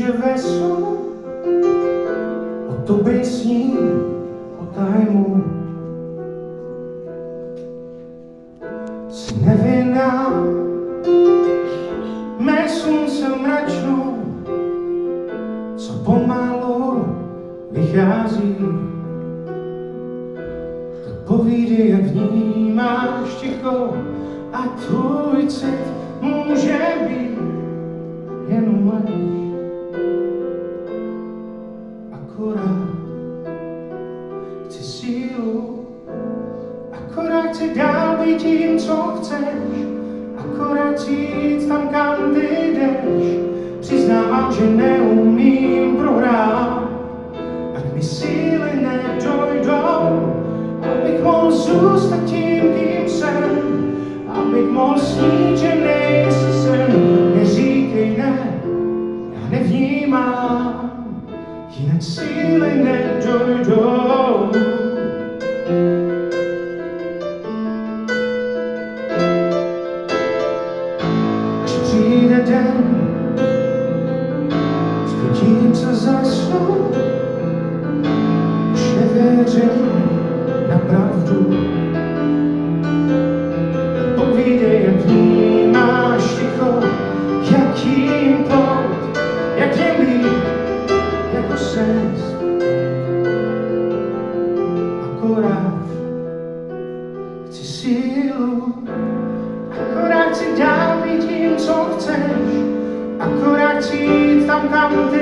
že veselo o tobě sním, o tajmu. Jsi nevinná, mé slunce mračnou, co pomalu vychází. Tak povídej, jak vnímáš ticho a tvůj cit může být jenom lež. Akorát chci sílu, akorát chci dál být tím, co chceš, akorát chci jít tam, kam ty jdeš. Přiznávám, že neumím prohrát, ať mi síly nedojdou, abych mohl zůstat tím, kým jsem, abych mohl snít, že nejsi sen. Neříkej ne, já nevnímám, jinak síly nedojdou. Až přijde den, sklidím se zasnu, už nevěřím na pravdu. Povídej, jak vnímáš ticho, jakým plout, jak je být jako sens. Akorát chci sílu, akorát chci dál být tím, co chceš, akorát chci jít tam, kam ty